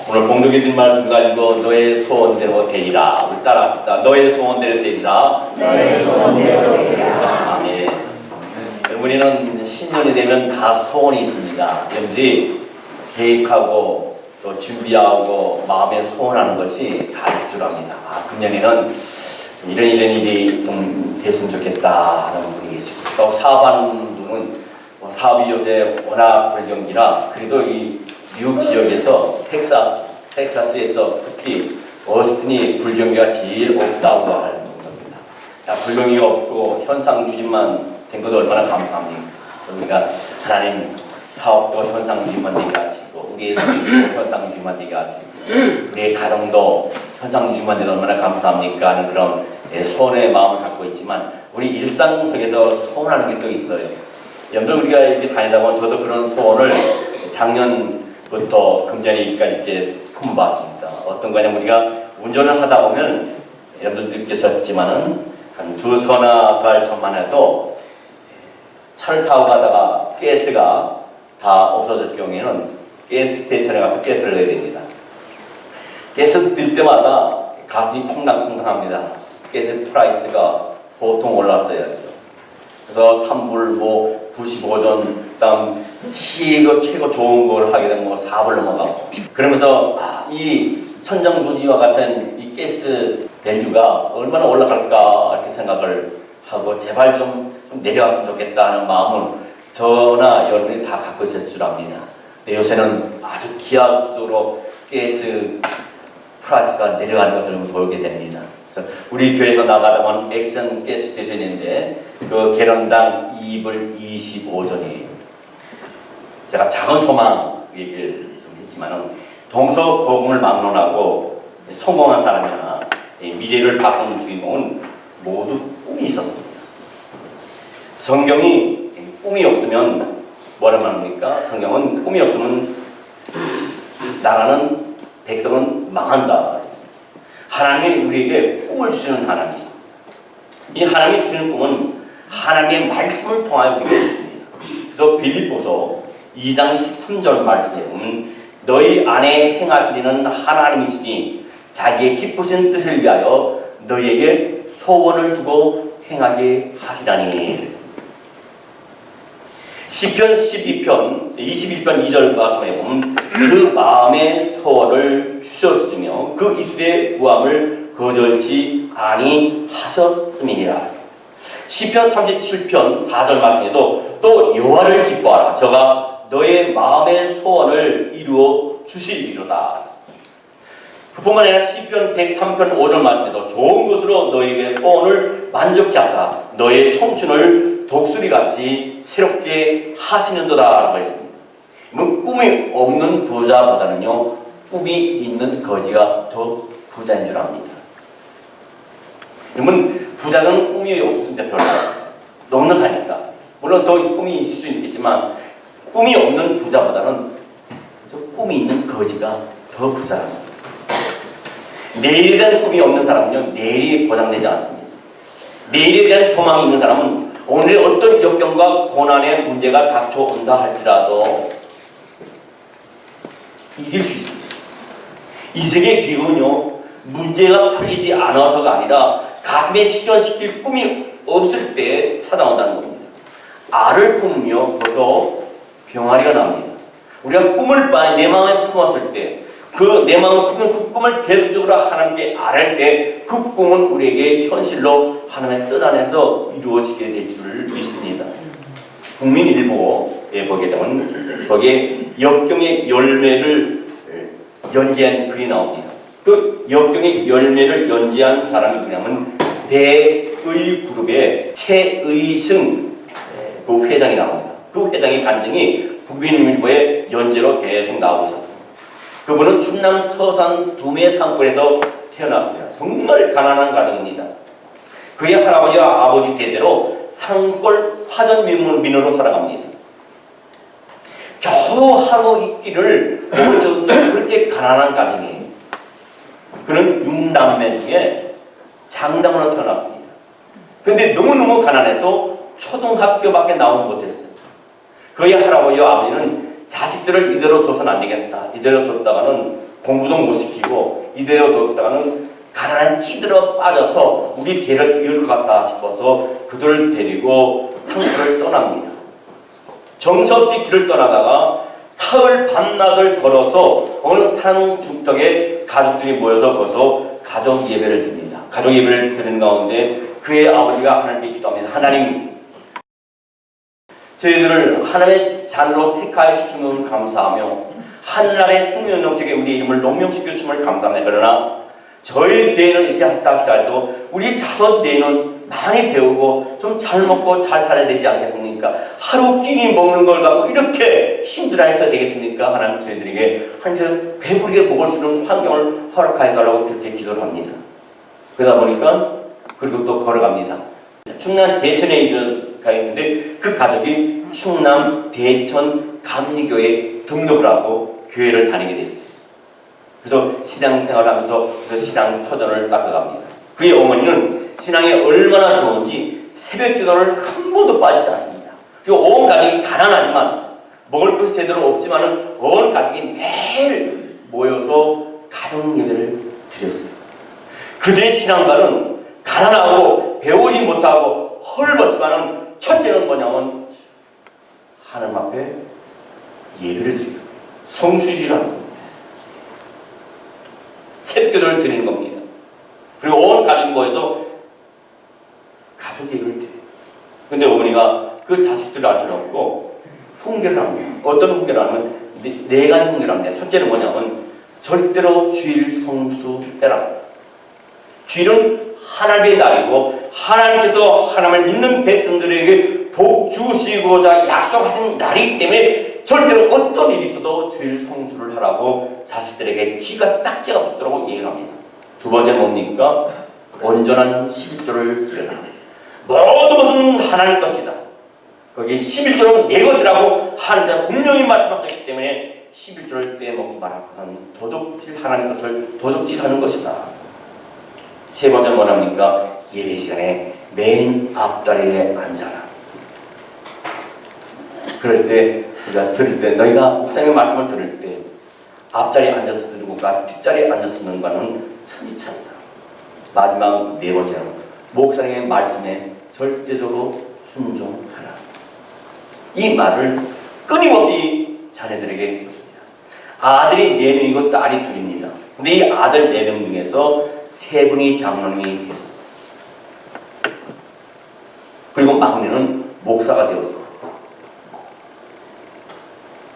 오늘 봉독해 드린 말씀 가지고 너의 소원대로 되리라. 우리 따라합시다. 너의 소원대로 되리라. 너의 소원대로 되리라. 아멘. 우리는 신년이 되면 다 소원이 있습니다. 여러분들이 계획하고 또 준비하고 마음에 소원하는 것이 다 있을 줄 압니다. 금년에는 이런 일이 좀 됐으면 좋겠다 하는 분이 계시고, 또 사업하는 분은 사업이 요새 워낙 불경기라 그래도 이 미국 지역에서 텍사스에서 특히 어스틴이 불경기가 제일 없다고 할 정도입니다. 불경기가 없고 현상 유지만 된 것도 얼마나 감사합니까? 그러니까 하나님 사업도 현상 유지만 되게 하시고, 우리의 삶도 현상 유지만 되게 하시고, 우리의 가정도 현상 유지만 되도 얼마나 감사합니까 하는 그런 소원의 마음을 갖고 있지만, 우리 일상 속에서 소원하는 게 또 있어요. 여러분, 우리가 이렇게 다니다 보면 저도 그런 소원을 작년부터 금년까지 이렇게 품어봤습니다. 어떤 거냐면, 우리가 운전을 하다 보면 여러분들 느끼셨지만은 한 두서너 달 전만 해도 차를 타고 가다가 가스가 다 없어질 경우에는 가스 스테이션에 가서 가스를 내야 됩니다. 가스 넣을 때마다 가슴이 콩당콩당합니다. 가스 프라이스가 보통 올랐어야죠. 그래서 3불, 95전, 그다음 최고 좋은 걸 하게 되면 4불 넘어가고, 그러면서 이 천정부지와 같은 이 가스 밸류가 얼마나 올라갈까 이렇게 생각을 하고, 제발 좀 내려왔으면 좋겠다는 마음을 저나 여러분이 다 갖고 있을 줄 압니다. 근데 요새는 아주 기하급수로 가스 프라이스가 내려가는 것을 보게 됩니다. 그래서 우리 교회에서 나가다 보면 액션 가스 스테이션인데 그 개런당 2불 25전이에요. 제가 작은 소망 얘기를 했지만은, 동서고금을 막론하고 성공한 사람이나 미래를 바꾸는 주인공은 모두 꿈이 있었습니다. 성경이 꿈이 없으면 뭐라 말합니까? 성경은 꿈이 없으면 나라는, 백성은 망한다. 하나님이 우리에게 꿈을 주시는 하나님이십니다. 이 하나님이 주시는 꿈은 하나님의 말씀을 통하여 우리에게 주십니다. 그래서 빌립보서 2장 13절 말씀에 보면, 너희 안에 행하시리는 하나님이시니 자기의 기쁘신 뜻을 위하여 너희에게 소원을 두고 행하게 하시라니. 시편 21편 2절 말씀에 보면, 그 마음의 소원을 주셨으며 그 이스라엘의 구함을 거절치 아니하셨음이니라. 시편 37편 4절 말씀에도 또 여호와를 기뻐하라, 저가 너의 마음의 소원을 이루어 주시리로다. 그뿐만 아니라 시편 103편 5절 말씀에도 좋은 것으로 너에게 소원을 만족케 하사 너의 청춘을 독수리같이 새롭게 하시는도다 라고 했습니다. 꿈이 없는 부자보다는요, 꿈이 있는 거지가 더 부자인 줄 압니다. 그러면 부자는 꿈이 없습니다. 별로 넉넉하니까. 물론 더 꿈이 있을 수 있겠지만, 꿈이 없는 부자보다는 꿈이 있는 거지가 더 부자랍니다. 내일에 대한 꿈이 없는 사람은요, 내일이 보장되지 않습니다. 내일에 대한 소망이 있는 사람은 오늘 어떤 역경과 고난의 문제가 닥쳐온다 할지라도 이길 수 있습니다. 이 세계의 기운은요, 문제가 풀리지 않아서가 아니라 가슴에 실현시킬 꿈이 없을 때 찾아온다는 겁니다. 알을 품으며 벌써 병아리가 납니다. 우리가 꿈을 내 마음에 품었을 때, 그 내 마음을 품은 그 꿈을 계속적으로 하나님께 아뢰을 때, 그 꿈은 우리에게 현실로 하나님의 뜻 안에서 이루어지게 될 줄 믿습니다. 국민일보에 보게 되면 거기에 역경의 열매를 연재한 글이 나옵니다. 그 역경의 열매를 연재한 사람이 누구냐면 대의그룹의 최의승 그 회장이 나옵니다. 그 회장의 간증이 국민일보의 연재로 계속 나오고 있었습니다. 그분은 충남 서산 두메 산골에서 태어났어요. 정말 가난한 가정입니다. 그의 할아버지와 아버지 대대로 산골 화전민으로 살아갑니다. 겨우 하루 있기를 먹을 정도 그렇게 가난한 가정이에요. 그는 6남매 중에 장남으로 태어났습니다. 근데 너무너무 가난해서 초등학교밖에 나오지 못했어요. 그의 할아버지와 아버지는 자식들을 이대로 둬서는 안 되겠다. 이대로 뒀다가는 공부도 못 시키고 이대로 뒀다가는 가난한 찌들어 빠져서 우리 대를 이을 것 같다 싶어서 그들을 데리고 상수를 떠납니다. 정서없이 길을 떠나다가 사흘 밤낮을 걸어서 어느 산 중턱에 가족들이 모여서 거기서 가족 예배를 드립니다. 가족 예배를 드리는 가운데 그의 아버지가 하나님께 기도합니다. 하나님, 저희들을 하나님의 자녀로 택하여 주시면 감사하며 하늘나라의 생명 영적에 우리 이름을 농명시켜 주심을 감사합니다. 그러나 저희 대에는 이렇게 했다 할지라도 우리 자손 대에는 많이 배우고 좀 잘 먹고 잘 살아야 되지 않겠습니까? 하루 끼니 먹는 걸 갖고 이렇게 힘들어해서 되겠습니까? 하나님 저희들에게 하나님께서 배부르게 먹을 수 있는 환경을 허락하여 달라고 그렇게 기도를 합니다. 그러다 보니까 그리고 또 걸어갑니다. 충남 대천에 가 있는데 그 가족이 충남 대천 감리교회에 등록을 하고 교회를 다니게 됐어요. 그래서 신앙생활을 하면서 신앙 터전을 닦아갑니다. 그의 어머니는 신앙이 얼마나 좋은지 새벽 기도를 한 번도 빠지지 않습니다. 그리고 온 가족이 가난하지만 먹을 것이 제대로 없지만은 온 가족이 매일 모여서 가정 예배를 드렸어요. 그들의 신앙가는 가난하고 배우지 못하고 헐벗지만은 첫째는 뭐냐면 하나님 앞에 예배를 드리고 성수시라는 겁니다. 새벽기도를 드리는 겁니다. 그리고 온 가족이 모여서 가족 예배를 드려요. 근데 어머니가 그 자식들을 앉혀놓고 훈계를 합니다. 어떤 훈계를 하면 네 가지 훈계를 합니다. 첫째는 뭐냐면 절대로 주일 성수해라. 주일은 하나님의 날이고 하나님께서 하나님을 믿는 백성들에게 복 주시고자 약속하신 날이기 때문에 절대로 어떤 일이 있어도 주일 성수를 하라고 자식들에게 귀가 딱지가 붙도록 얘기를 합니다. 두 번째는 뭡니까? 온전한 11조를 드려라. 모든 것은 하나님 것이다. 거기 11조는 내 것이라고 하나님께서 분명히 말씀하셨기 때문에 11조를 빼먹지 마라. 그것은 도적질 하나님 것을 도적질하는 것이다. 세 번째는 뭐랍니까? 예배 시간에 맨 앞자리에 앉아라. 그럴 때 우리가 들을 때 너희가 목사님의 말씀을 들을 때 앞자리에 앉아서 듣는 것과 뒷자리에 앉아서 듣는 것과는 천지 차이다. 마지막 네 번째는 목사님의 말씀에 절대적으로 순종하라. 이 말을 끊임없이 자녀들에게 해줬습니다. 아들이 4명이고 딸이 2입니다. 근데 이 아들 4명 중에서 3분이 장로님이 되셨어요. 그리고 막내는 목사가 되었어요.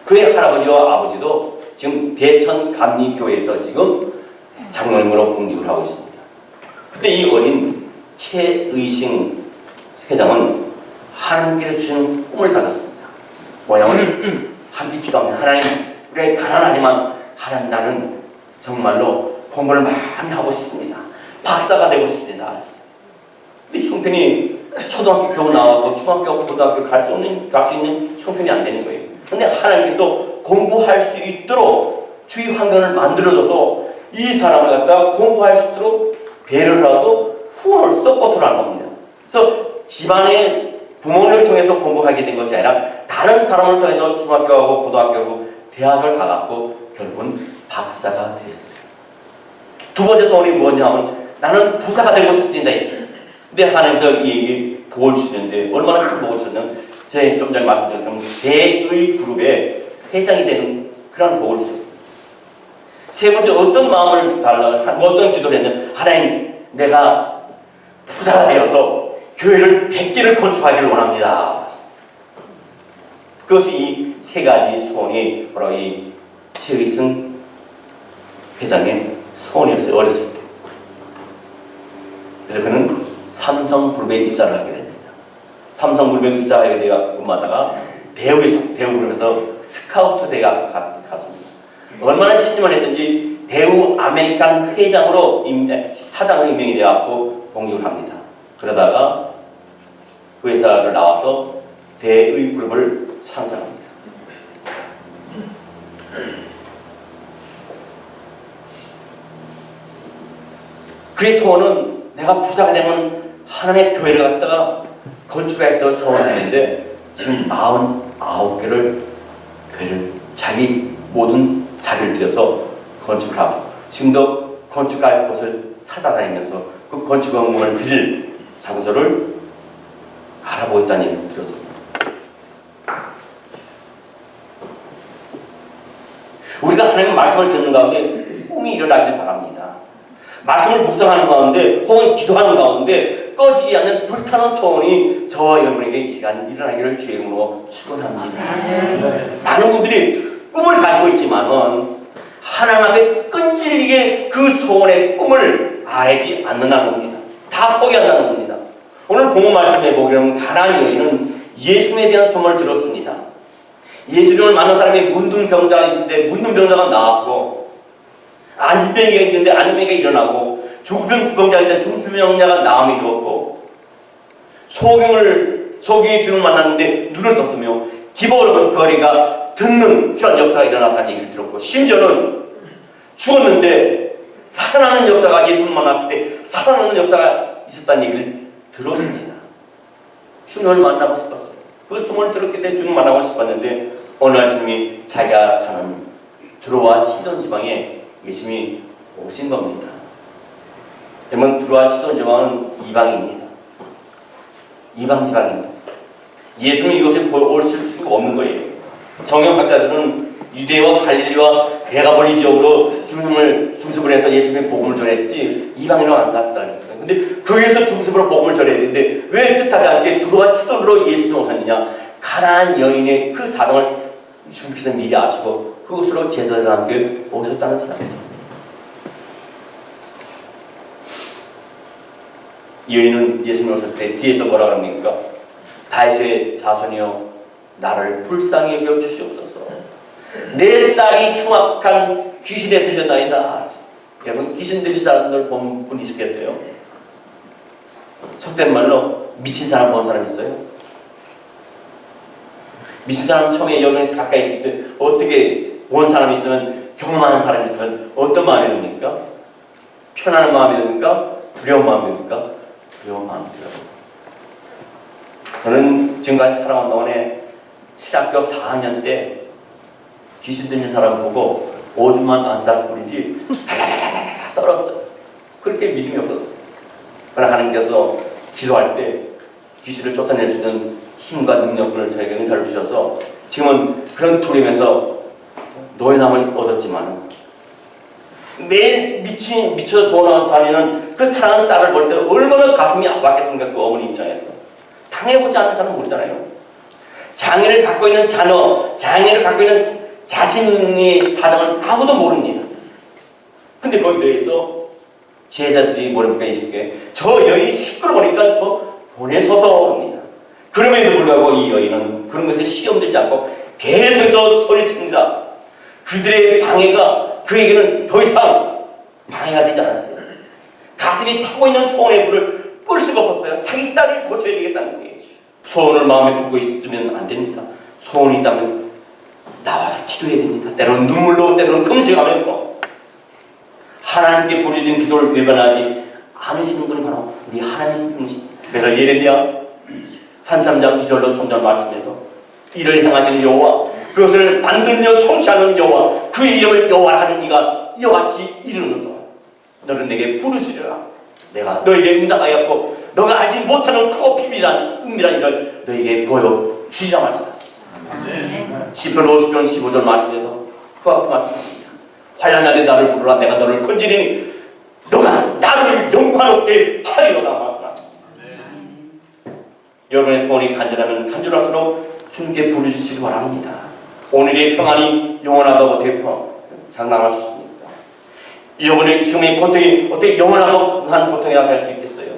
그의 할아버지와 아버지도 지금 대천 감리교회에서 지금 장로님으로 공직을 하고 있습니다. 그때 이 어린 최의식 회장은 하나님께서 주신 꿈을 가졌습니다. 뭐냐면 함께 기도합니다. 하나님, 우리가 가난하지만 하나님 나는 정말로 공부를 많이 하고 싶습니다. 박사가 되고 싶습니다. 근데 형편이 초등학교 겨우 나와도 중학교, 고등학교 갈 수 있는 형편이 안 되는 거예요. 근데 하나님께서 공부할 수 있도록 주위 환경을 만들어줘서 이 사람을 갖다가 공부할 수 있도록 배려를 하고 후원을 서포트를 하는 겁니다. 그래서 집안의 부모님을 통해서 공부하게 된 것이 아니라 다른 사람을 통해서 중학교하고 고등학교하고 대학을 가갖고 결국은 박사가 됐어요. 두 번째 소원이 뭐냐면 나는 부자가 되고 싶습니다 했어요. 근데 하나님께서 이 복을 주시는데 얼마나 큰 복을 주셨냐면 제가 좀 전에 말씀드렸지만 대의 그룹의 회장이 되는 그런 복을 주셨어요. 세 번째 어떤 마음을 달라고 어떤 기도를 했냐면 하나님 내가 부자가 되어서 교회를 100개를 건축하기를 원합니다. 그것이 이 세 가지 소원이 바로 이 최의승 회장의 소원이었어요. 어렸을 때. 그래서 그는 삼성그룹에 입사를 하게 됩니다. 삼성그룹에 입사하게 되었다가 대우그룹에서 스카우트 대회가 갔습니다. 얼마나 시집을 했든지 대우 아메리칸 회장으로 사장으로 임명이 되었고 공직을 합니다. 그러다가 그 회사를 나와서 대의 그룹을 창설합니다. 그의 소원은 내가 부자가 되면 하나님의 교회를 갖다가 건축하겠다고 소원했는데 지금 49개를 교회를 자기 모든 자리를 들여서 건축을 하고 지금도 건축할 곳을 찾아다니면서 그 건축 업무를 드릴 장소를 알아보고 있다는 얘기를 들었습니다. 우리가 하나님의 말씀을 듣는 가운데 꿈이 일어나길 바랍니다. 말씀을 묵상하는 가운데 혹은 기도하는 가운데 꺼지지 않는 불타는 소원이 저와 여러분에게 이 시간 일어나기를 주의 이름으로 축원합니다. 많은 분들이 꿈을 가지고 있지만은 하나님 앞에 끈질기게 그 소원의 꿈을 알지 않는다는 겁니다. 다 포기한다는 겁니다. 오늘 본문 말씀에 보면 가나안 여인은 예수님에 대한 소문을 들었습니다. 예수님을 만난 사람이 문둥병자가 있는데 문둥병자가 나왔고, 안진병이가 있는데 안진병이가 일어나고, 중풍병자가 있는데 중풍병자가 나음이 이루었고, 소경이 주님을 만났는데 눈을 떴으며 기버오른 거리가 듣는 그런 역사가 일어났다는 얘기를 들었고, 심지어는 죽었는데 살아나는 역사가 예수님을 만났을 때 살아나는 역사가 있었다는 얘기를 들었습니다. 주님을 만나고 싶었어요. 그 소문을 들었기 때문에 주님을 만나고 싶었는데 어느 날 주님이 자기가 사는 두로와 시돈 지방에 예수님이 오신 겁니다. 여러분, 두로와 시돈 지방은 이방입니다. 이방 지방입니다. 예수님이 이곳에 올 수가 없는 거예요. 성경학자들은 유대와 갈릴리와 데가볼리 지역으로 중습을 해서 예수님의 복음을 전했지 이방으로 안 갔다는 거예요. 근데 거기에서 중습으로 복음을 전해야 되는데 왜 뜻하지 않게 두로와 시돈으로 예수님이 오셨느냐? 가나안 여인의 그 사정을 주님께서 미리 아시고 그곳으로 제자들과 함께 오셨다는 사실이죠. 여인은 예수님이 오셨을 때 뒤에서 뭐라 그럽니까? 다윗의 자손이여 나를 불쌍히 여겨 주시옵소서. 내 딸이 흉악한 귀신에 들렸나이다. 여러분, 귀신 들린 사람들 본 분 있으세요? 속된 말로 미친 사람 본 사람 있어요? 미친 사람 처음에 여기 가까이 있을 때 어떻게 본 사람이 있으면, 경험하는 사람이 있으면 어떤 마음이 듭니까? 편안한 마음이 듭니까? 두려운 마음이 듭니까? 두려운 마음이 들어요. 저는 지금까지 살아온 동안에 신학교 4학년 때 귀신 들린 사람 보고 오줌만 안 싸고 뿌린지 다다다다다 떨었어요. 그렇게 믿음이 없었어요. 그러나 하나님께서 기도할 때 귀신을 쫓아낼 수 있는 힘과 능력을 저에게 은사를 주셔서 지금은 그런 두려움에서 노예남을 얻었지만 매일 미쳐 돌아다니는 그 사랑하는 딸을 볼 때 얼마나 가슴이 아팠겠습니까? 그 어머니 입장에서. 당해보지 않은 사람은 모르잖아요. 장애를 갖고 있는 자녀, 장애를 갖고 있는 자신의 사정을 아무도 모릅니다. 근데 거기에 대해서 제자들이 뭐랍니까? 저 여인이 시끄러우니까 저 보내소서 합니다. 그럼에도 불구하고 이 여인은 그런 것에 시험 들지 않고 계속해서 소리칩니다. 그들의 방해가 그에게는 더 이상 방해가 되지 않았어요. 가슴이 타고 있는 소원의 불을 끌 수가 없었어요. 자기 딸을 고쳐야 되겠다는 거예요. 소원을 마음에 품고 있으면 안 됩니다. 소원이 있다면 나와서 기도해야 됩니다. 때로는 눈물로, 때로는 금식하면서 하나님께 부르짖는 기도를 외면하지 않으시는 분이 바로 우리 하나님이신 분이십니다. 그래서 예레미야 33장 2절로 3절 말씀에도 이를 행하시는 여호와, 그것을 만들며 성취하는 여호와, 그의 이름을 여호와라 하는 이가 이와 같이 이르는도다. 너는 내게 부르짖으라. 내가 너에게 응답하였고 너가 알지 못하는 크고 비밀한 은밀한 일을 너에게 보여주리라 말씀하셨습니다. 시편 50편 15절 말씀에도 그와 같은 말씀입니다. 환난 날에 나를 부르라. 내가 너를 건지리니 너가 나를 영광 없게 하리로다 말씀하셨습니다. 여러분의 소원이 간절하면 간절할수록 주님께 부르주시기 바랍니다. 오늘의 평안이 영원하다고 장담할 수 있습니다. 여러분의 지금의 고통이 어떻게 영원한 고통이라 할 수 있겠어요?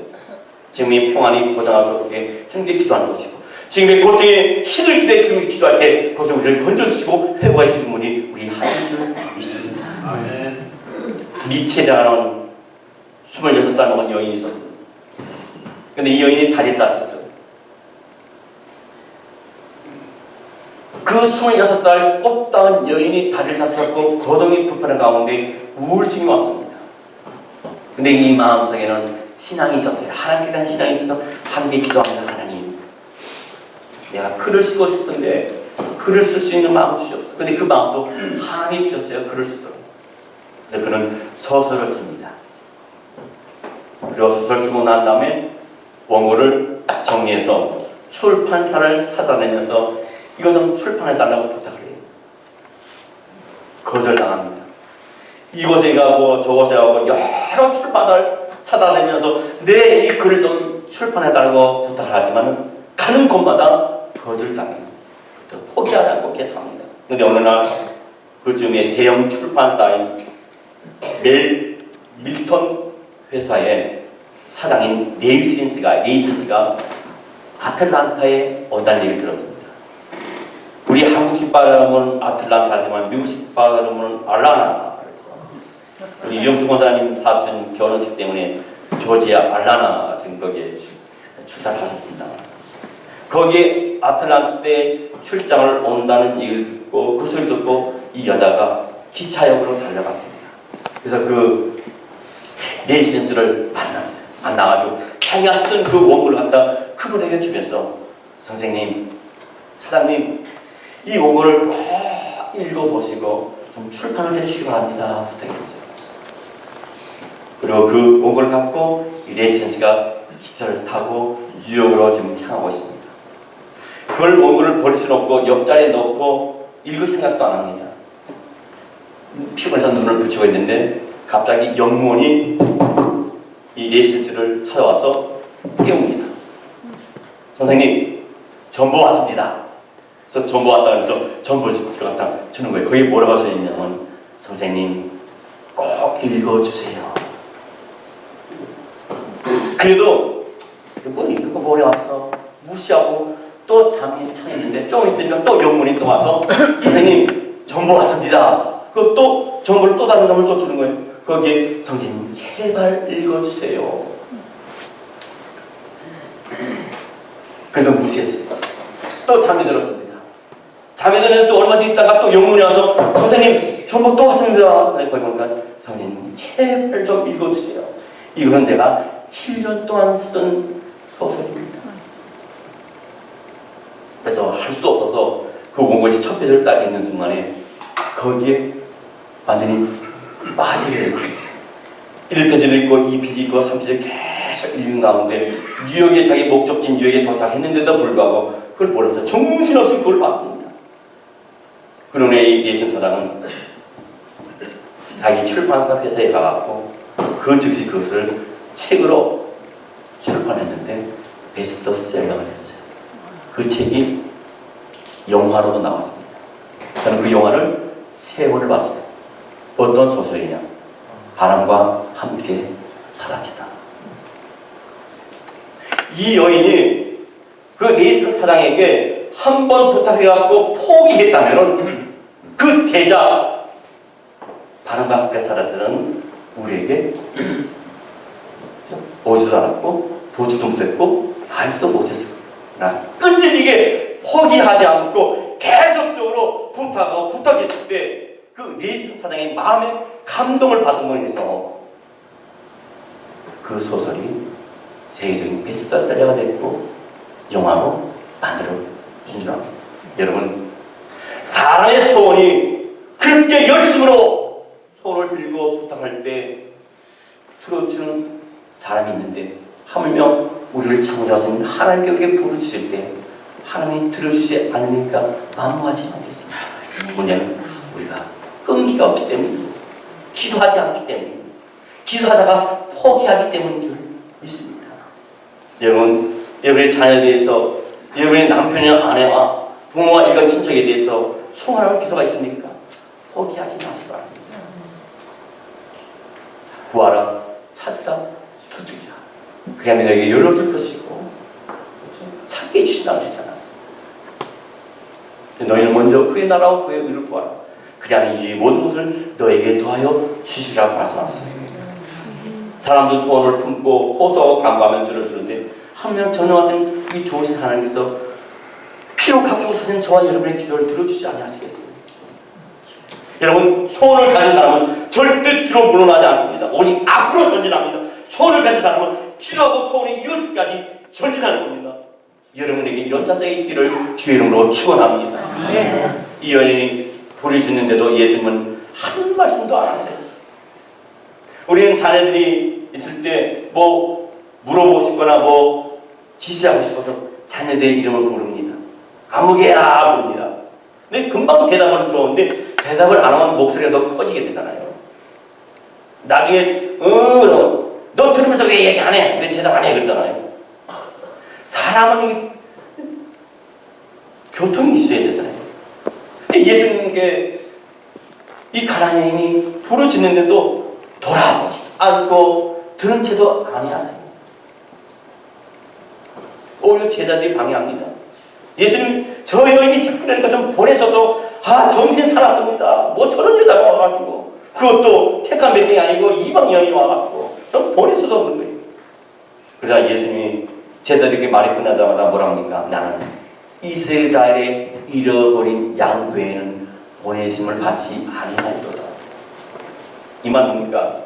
지금의 평안이 고장할 수 없게 주님께 기도하는 것이고, 지금의 고통에 힘을 기대 주님께 기도할 때 거기서 우리를 건져주시고 회복해 주시는 분이 우리 하나님 있습니다. 미체라는 26살 먹은 여인이 있었습니다. 근데 이 여인이 다리를 다쳤어요. 그 26살 꽃다운 여인이 다리를 다쳤고 거동이 불편한 가운데 우울증이 왔습니다. 근데 이 마음속에는 신앙이 있었어요. 하나님께 대한 신앙이 있어서 하나님께 기도하면서 하나님, 내가 글을 쓰고 싶은데 글을 쓸 수 있는 마음을 주셨어요. 근데 그 마음도 하나님이 주셨어요. 글을 쓰도록. 그래서 그는 소설을 씁니다. 그리고 소설 쓰고 난 다음에 원고를 정리해서 출판사를 찾아내면서 이것은 출판해달라고 부탁을 해요. 거절당합니다. 이곳에 가고 저곳에 가고 여러 출판사를 찾아내면서 내 이 글을 좀 출판해달라고 부탁을 하지만 가는 곳마다 거절당해요. 포기하지 않고 계속합니다. 근데 어느 날 그쯤에 대형 출판사인 밀턴 회사의 사장인 레이슨스가 아틀란타에 온다는 얘기를 들었습니다. 우리 한국식 발음은 아틀란타지만 미국식 발음은 알라나 그렇죠. 우리 이영수 권사님 사촌 결혼식 때문에 조지아 알라나 지금 거기에 출달하셨습니다. 거기에 아틀란타에 출장을 온다는 얘기를 듣고 그 소리 듣고 이 여자가 기차역으로 달려갔습니다. 그래서 그 레이슨스를 만났어요. 만나가지고 자기가 쓴 그 원고를 갖다 그분에게 주면서 선생님, 사장님 이 원고를 꼭 읽어보시고 좀 출판을 해주시기 바랍니다 부탁했어요. 그리고 그 원고를 갖고 이 레이슨스가 기차를 타고 뉴욕으로 지금 향하고 있습니다. 그걸 원고를 버릴 수는 없고 옆자리에 넣고 읽을 생각도 안 합니다. 피곤해서 눈을 붙이고 있는데 갑자기 영문이 이 레이슨스를 찾아와서 깨웁니다. 선생님, 전보 왔습니다. 그래서 전보 왔다 그래서 전보를 들어갔다 주는 거예요. 거기 뭐라고 써있냐면 선생님 꼭 읽어주세요. 그래도 이거 보내왔어 무시하고 또 잠이 쳐있는데 좀 있으니까 또 영문이 또 와서 선생님 전보 왔습니다. 그리고 또 전보를 또 다른 점을 또 주는 거예요. 거기에 선생님 제발 읽어주세요. 그래도 무시했어요. 또 잠이 들었습니다. 잠이 드는데 또 얼마 뒤 있다가 또 영문이 와서 선생님 전보 또 왔습니다. 거기 보니까 선생님 제발 좀 읽어주세요. 이건 제가 7년 동안 쓴 소설입니다. 그래서 할 수 없어서 그 원고지 첫 페이지를 딱 읽는 순간에 거기에 완전히 빠지게 돼요. 1페이지를 읽고 2페이지 읽고 3페이지를 계속 읽는 가운데 뉴욕에 자기 목적지 뉴욕에 도착했는데도 불구하고 그걸 몰라서 정신없이 그걸 봤습니다. 그러네 이 레이슨 사장은 자기 출판사 회사에 가갖고 그 즉시 그것을 책으로 출판했는데 베스트셀러가 됐어요. 그 책이 영화로도 나왔습니다. 저는 그 영화를 3번을 봤어요. 어떤 소설이냐? 바람과 함께 사라지다. 이 여인이 그 레이슨 사장에게 한 번 부탁해갖고 포기했다면은 그 대자 바람과 함께 사라지는 우리에게 오지도 않았고 보지도 못했고 알지도 못했어요. 나 끈질기게 포기하지 않고 계속적으로 부탁했을 때 그 레이슨 사장의 마음에 감동을 받은 거에 의해서 그 소설이 세계적인 베스트셀러가 됐고 영화로 만들어 준수합니다. 여러분, 사람의 소원이 그렇게 열심으로 손을 들고 부탁할 때 들어주는 사람이 있는데 하물며 우리를 창조하신 하나님께 우리에게 부르짖을 때 하나님이 들어주지 않으니까 만무하지 않겠습니다. 문제는 우리가 끈기가 없기 때문입니다. 기도하지 않기 때문입니다. 기도하다가 포기하기 때문인 줄 믿습니다. 여러분, 여러분의 자녀에 대해서 여러분의 남편이나 아내와 부모와 일가 친척에 대해서 소원하는 기도가 있습니까? 포기하지 마시기 바랍니다. 구하라, 찾으라, 두드리라. 그러면 너에게 열어줄 것이고 찾게 해주신다고 하지 않았습니다. 너희는 먼저 그의 나라와 그의 의를 구하라. 그리하면 이 모든 것을 너에게 더하여 주시라고 말씀하셨습니다. 사람도 소원을 품고 호소하고 간구하면 들어주는데 한면 전능하신 이 좋으신 하나님께서 피로 값주고 사신 저와 여러분의 기도를 들어주지 아니하시겠습니까? 여러분, 소원을 가진 사람은 절대 뒤로 물러나지 않습니다. 오직 앞으로 전진합니다. 소원을 가진 사람은 기도하고 소원이 이루어지기까지 전진하는 겁니다. 여러분에게 이런 자세가 있기를 주의 이름으로 축원합니다. 네. 이 여인이 불이 짓는데도 예수님은 한 말씀도 안 하세요. 우리는 자녀들이 있을 때 뭐 물어보고 싶거나 뭐 지시하고 싶어서 자녀들의 이름을 부릅니다. 아무개야 부릅니다. 근데 금방 대답은 좋은데 대답을 안 하면 목소리가 더 커지게 되잖아요. 나중에 너 들으면서 왜 얘기 안 해? 왜 대답 안 해? 그러잖아요. 사람은 교통이 있어야 되잖아요. 근데 예수님께 이 가난한 여인이 불을 짓는데도 돌아보지도 않고 들은 채도 아니하세요. 오히려 제자들이 방해합니다. 예수님 저 여인이 시끄러니까 좀 보내셔서 정신 사납습니다. 뭐 저런 여자가 와가지고 그것도 택한 백성이 아니고 이방 여인이 와가지고 좀 보내셔도 없는 거예요. 그러자 예수님이 제자들에게 말이 끝나자마자 뭐랍니까? 나는 이스라엘의 잃어버린 양 외에는 보내심을 받지 아니하리로다. 이 말 뭡니까?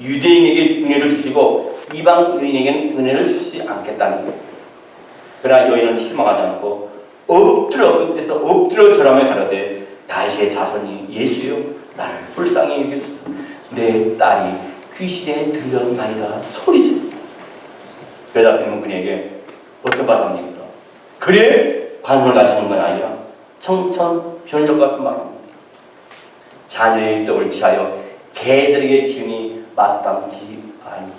유대인에게 은혜를 주시고 이방 여인에게는 은혜를 주시지 않겠다는 거예요. 그러나 여인은 실망하지 않고 그때서 엎드려 절하며 가로되 다윗의 자손이 예수여 나를 불쌍히 여기소서. 내 딸이 귀신에 들렸나이다 소리칩니다. 여자 들으면 그녀에게 어떤 말을 합니까? 그래 관심을 가지는 건 아니라 청천벽력 같은 말입니다. 자녀의 떡을 취하여 개들에게 주니 마땅치 아니하니.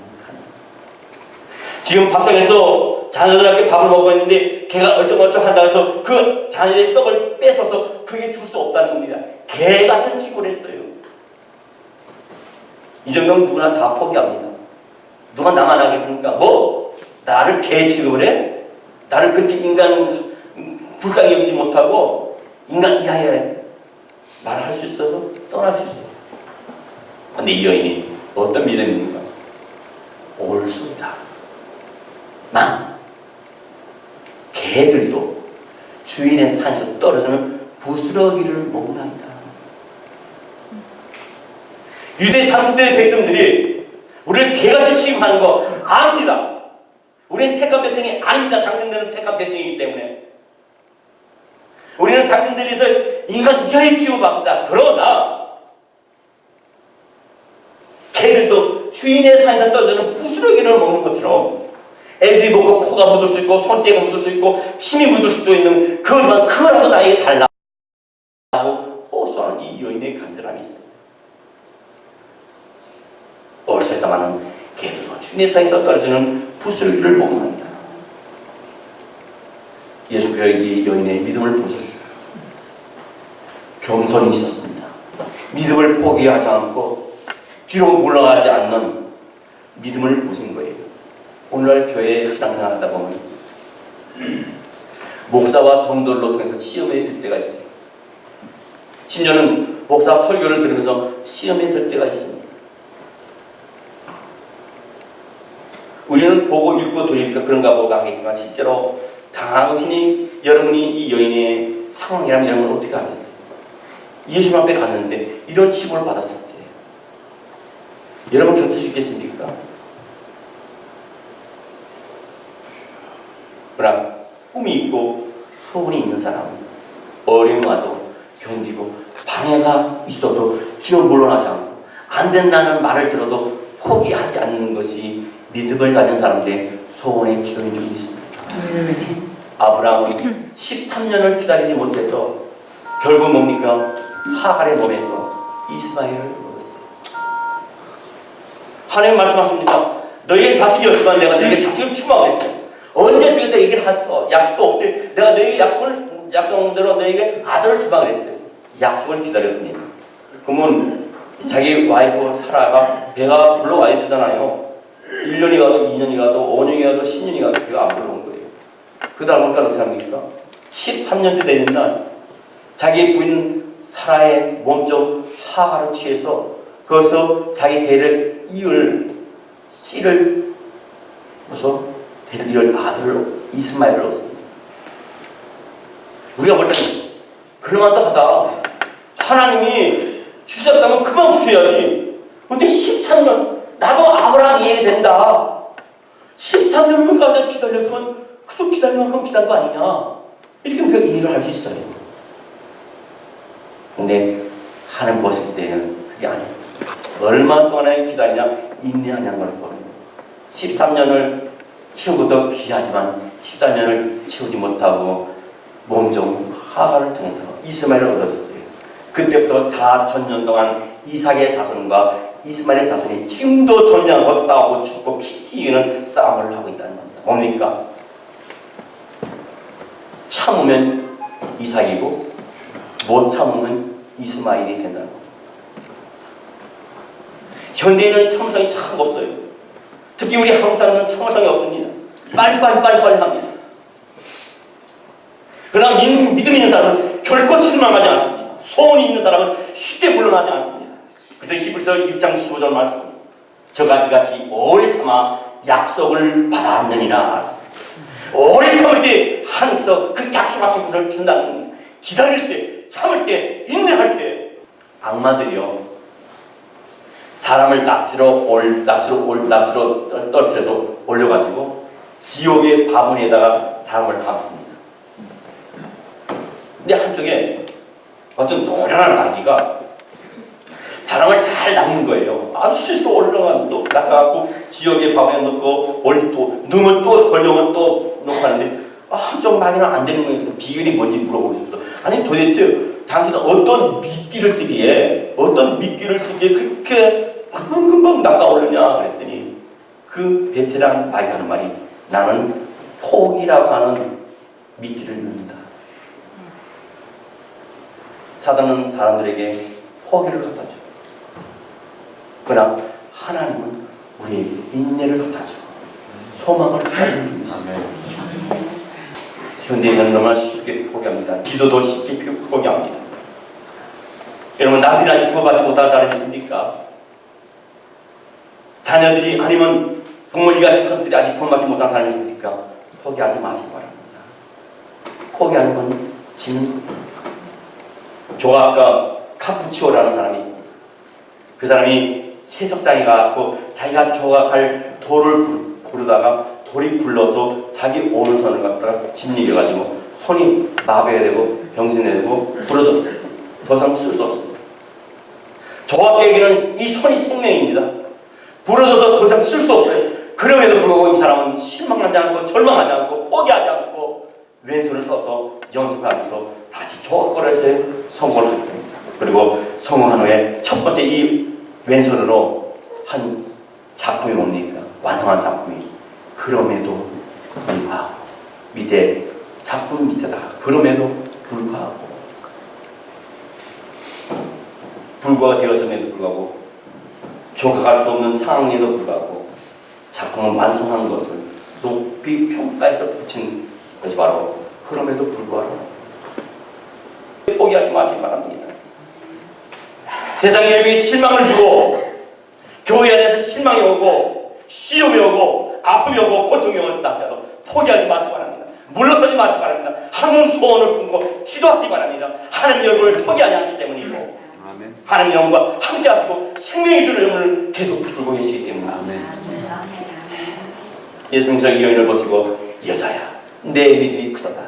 지금 밥상에서 자녀들한테 밥을 먹고 있는데 개가 얼쩡얼쩡 한다고 해서 그 자녀의 떡을 뺏어서 그게 줄 수 없다는 겁니다. 개 같은 취급을 했어요. 이 정도면 누구나 다 포기합니다. 누가 나만 하겠습니까? 뭐? 나를 개 취급을 해? 나를 그렇게 인간 불쌍히 여기지 못하고 인간 이하에 말을 할 수 있어서 떠날 수 있어요. 근데 이 여인이 어떤 믿음입니까? 옳습니다. 난 개들도 주인의 산에서 떨어지는 부스러기를 먹나이다. 유대 당시대 백성들이 우리를 개같이 취급하는 거 압니다. 우리는 택한 백성이 아닙니다. 당신들은 택한 백성이기 때문에. 우리는 당신들에서 인간 이하에 취급받습니다. 그러나 개들도 주인의 산에서 떨어지는 부스러기를 먹는 것처럼 애들이 먹고 코가 묻을 수 있고 손때가 묻을 수 있고 침이 묻을 수도 있는 그거라도 나에게 달라고 호소하는 이 여인의 간절함이 있습니다. 어리석다마는 개들도 주인의 산에서 떨어지는 부스러기를 먹는다. 예수께서 이 여인의 믿음을 보셨어요. 겸손이 있었습니다. 믿음을 포기하지 않고 뒤로 물러가지 않는 믿음을 보신 거예요. 오늘날 교회 신앙생활 하다 보면 목사와 성도를 통해서 시험에 들 때가 있어요. 심지어는 목사 설교를 들으면서 시험에 들 때가 있습니다. 우리는 보고 읽고 들으니까 그런가 보고 하겠지만 실제로 당신이 여러분이 이 여인의 상황이라면 여러분은 어떻게 하겠어요? 예수님 앞에 갔는데 이런 치고를 받았을 때 여러분 견딜 수 있겠습니까? 그러나 꿈이 있고 소원이 있는 사람은 어려움 와도 견디고 방해가 있어도 뒤로 물러나지 않고 안 된다는 말을 들어도 포기하지 않는 것이 믿음을 가진 사람들의 소원의 기도인 줄 믿습니다. 아브라함은 13년을 기다리지 못해서 결국 뭡니까? 하갈의 몸에서 이스마엘을 얻었어요. 하나님 말씀하십니다. 너희의 자식이 없지만 내가 너희에게 자식을 추방했어요. 언제 주겠다 얘기를 하죠. 약속도 없어요. 내가 너희에게 약속대로 너희에게 아들을 추방을 했어요. 약속을 기다렸습니다. 그러면 자기 와이프 사라가 배가 불러와야 되잖아요. 1년이 가도 2년이 가도 5년이 가도 10년이 가도 배가 안 불러온 거예요. 그 다음부터 어떻게 합니까? 13년째 되는 날 자기 부인 사라의 몸좀 하갈을 취해서 거기서 자기 대를 이을 씨를 그래서 대를 이을 아들을 이스마엘을 얻습니다. 우리가 볼 때는 그럴만하다. 하나님이 주셨다면 그만 주셔야지. 근데 13년 나도 아브라함 이해가 된다. 13년까지 기다렸으면 그도 기다릴 만큼 기다린 거 아니냐, 이렇게 우리가 이해를 할 수 있어요. 근데 하나님 보실 때는 그게 아니에요. 얼마 동안에 기다리냐, 인내하냐는 걸 보는 거예요. 13년을 채우고도 귀하지만 14년을 채우지 못하고 몸종 하가를 통해서 이스마엘을 얻었을 때, 그때부터 4,000년 동안 이삭의 자손과 이스마엘의 자손이 지금도 전쟁하고 싸우고 죽고 피 튀기는 싸움을 하고 있다는 겁니다. 뭡니까? 참으면 이삭이고 못 참으면 이스마엘이 된다는 겁니다. 현대인은 참을성이 참 없어요. 특히 우리 한국 사람은 참을성이 없습니다. 빨리 합니다. 그러나 믿음 있는 사람은 결코 실망하지 않습니다. 소원이 있는 사람은 쉽게 물러나지 않습니다. 그래서 히브리서 6장 15절 말씀, 저가 이같이 오래 참아 약속을 받았느니라 말씀. 오래 참을 때 하나님께서 그 약속하신 것을 준다는 겁니다. 기다릴 때, 참을 때, 인내할 때. 악마들이요, 사람을 낚시로 떨어뜨려서 올려가지고 지옥의 바구니에다가 사람을 담습니다. 근데 한쪽에 어떤 노련한 아기가 사람을 잘 낚는 거예요. 아주 스스로 올라가고 낚아갖고 지옥의 바구니에 넣고 또 넣으면 또 걸려면 또 놓고 하는데, 한쪽 마귀는 안 되는 거예요. 그래서 비결이 뭔지 물어보고 싶어서, 아니 도대체 당신은 어떤 미끼를 쓰기에 그렇게 금방 낚아오르냐 그랬더니, 그 베테랑 마귀가 하는 말이, 나는 포기라고 하는 미끼를 넣는다. 사단은 사람들에게 포기를 갖다 줘요. 그러나 하나님은 우리에게 인내를 갖다 줘요. 소망을 갖다 주는 분이십니다. 현대인은 너무나 쉽게 포기합니다. 기도도 쉽게 포기합니다. 여러분, 남들이 아직 구원받지 못한 사람이 있습니까? 자녀들이 아니면 부모님과 친척들이 아직 구원받지 못한 사람이 있습니까? 포기하지 마시기 바랍니다. 포기하는 건 지는. 조각가 카푸치오라는 사람이 있습니다. 그 사람이 채석장에 가서 자기가 조각할 돌을 고르다가 돌이 굴러서 자기 오른손을 갖다가 짓이겨가지고 손이 마비되고 병신되고 부러졌어요. 더 이상 쓸 수 없습니다. 조각가에게는 이 손이 생명입니다. 부러져서 더 이상 쓸 수 없어요. 그럼에도 불구하고 이 사람은 실망하지 않고 절망하지 않고 포기하지 않고 왼손을 써서 연습하면서 다시 조각가를 해서 성공을 하게 됩니다. 그리고 성공한 후에 첫 번째 이 왼손으로 한 작품이 뭡니까? 완성한 작품이, 그럼에도 불구하고, 밑에 작품 밑에다 그럼에도 불구가 되었음에도 불구하고, 조각할 수 없는 상황에도 불구하고 작품을 완성한 것을 높이 평가해서 붙인 것이 바로 그럼에도 불구하고. 포기하지 마시기 바랍니다. 세상에 여기 실망을 주고, 교회 안에서 실망이 오고 시험이 오고 아픔이 오고 고통이 오는 날짜도 포기하지 마시기 바랍니다. 물러서지 마시기 바랍니다. 하나님 소원을 품고 기도하기 바랍니다. 하나님 여러분을 포기하지 않기 때문이고, 하나님 여러분과 함께 하시고 생명의 주를 여러분을 계속 붙들고 계시기 때문입니다. 예수님께서 이 여인을 보시고, 여자야, 내 믿음이 크도다.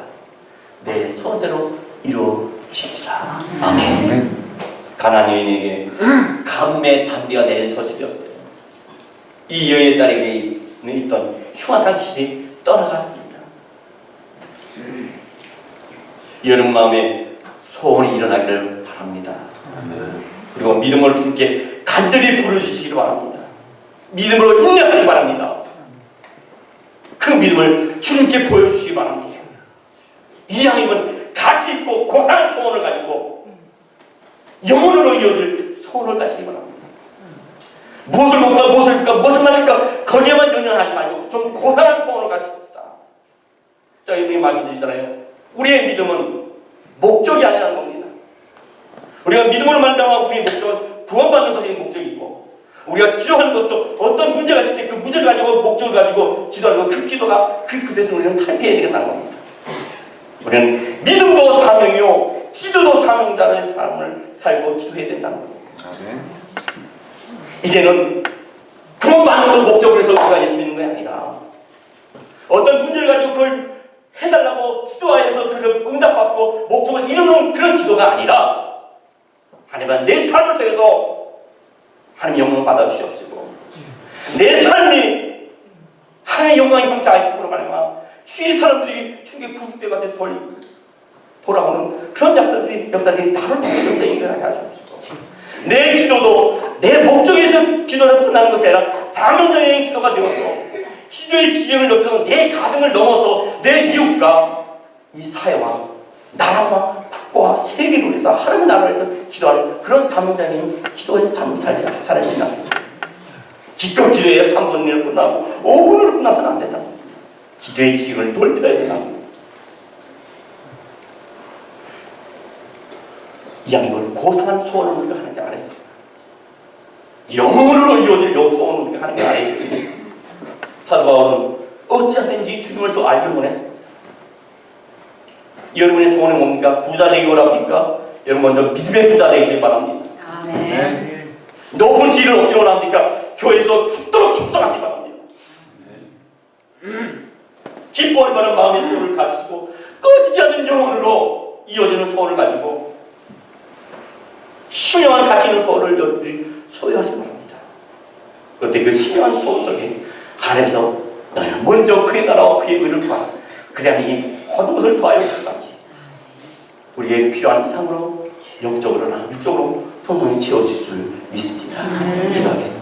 내 소원대로 이루어질지라. 아멘. 가나안 여인에게 감매 단비가 내린 소식이었어요. 이 여인의 딸에게 있던 흉악한 귀신이 떠나갔습니다. 여러분 마음에 소원이 일어나기를 바랍니다. 그리고 믿음으로 주님께 간절히 부르주시기를 바랍니다. 믿음으로 인내하기를 바랍니다. 그 믿음을 주님께 보여주시기 바랍니다. 이왕이면 가치 있고 고상한 소원을 가지고 영혼으로 이어질 소원을 가시기 바랍니다. 무엇을 먹을까, 무엇을 입을까, 무엇을 마실까, 거기에만 연연하지 말고 좀 고상한 소원을 가십시다. 자, 이분이 말씀드리잖아요. 우리의 믿음은 목적이 아니라는 겁니다. 우리가 믿음을 만나고 우리의 목적은 구원받는 것이 목적이고, 우리가 기도하는 것도 어떤 문제가 있을 때 그 문제를 가지고 목적을 가지고 기도하는 것, 그 기도가 그 뜻을 우리는 탈피해야 되겠다는 겁니다. 우리는 믿음도 사명이요, 기도도 사명자의 삶을 살고 기도해야 된다는 겁니다. 이제는 구원받는 것 목적으로 해서 우리가 예수 믿는 게 아니라, 어떤 문제를 가지고 그걸 달라고 기도하여서 그를 응답받고 목적을 이루는 그런 기도가 아니라 하나님은 내 삶을 통해서 하나님 영광을 받아주시옵시고 내 삶이 하나님의 영광이 함께하시므로 말미암아 주위 사람들이 주의 부흥 같이 돌아오는 그런 역사들이 나를 통해서 일어나게 하시옵시고 내 기도도 내 목적에서 기도를 끝나는 것이 아니라 사명적인 기도가 되어서 기도의 지경을 높여서 내 가정을 넘어서 내 이웃과 이 사회와 나라와 국가와 세계를 위해서 하나님의 나라를 위해서 기도하는 그런 사명적인 기도의 삶을 살아야 되지 않겠습니까? 기껏 기도에 3분으로 끝나고 5분으로 끝나서는 안 된다. 기도의 지경을 넓혀야 된다. 이왕이면 고상한 소원을 우리가 하는 게 아니죠. 영으로 이루어질 소원을 우리가 하는 게 아니죠. 사도 바울은 어찌하든지 죽음을 또 알기를 원했습니다. 여러분의 소원이 뭡니까? 부자 되기 원합니까? 여러분 먼저 믿음의 부자 되시기 바랍니다. 아멘. 높은 길을 얻기 원합니까? 교회에서 죽도록 축성하시기 바랍니다. 기뻐할 만한 마음의 소원을 가지시고 꺼지지 않는 영혼으로 이어지는 소원을 가지고 신령한 가치 있는 소원을 여러분들이 소유하시기 바랍니다. 그런데 그 신령한 소원 속에 하나님께서 너희는 먼저 그의 나라와 그의 의를 구하라. 그래야만 이 모든 것을 더하여 주시겠지. 우리의 필요한 이상으로 영적으로나 육적으로 풍성히 채워주실 줄 믿습니다. 기도하겠습니다.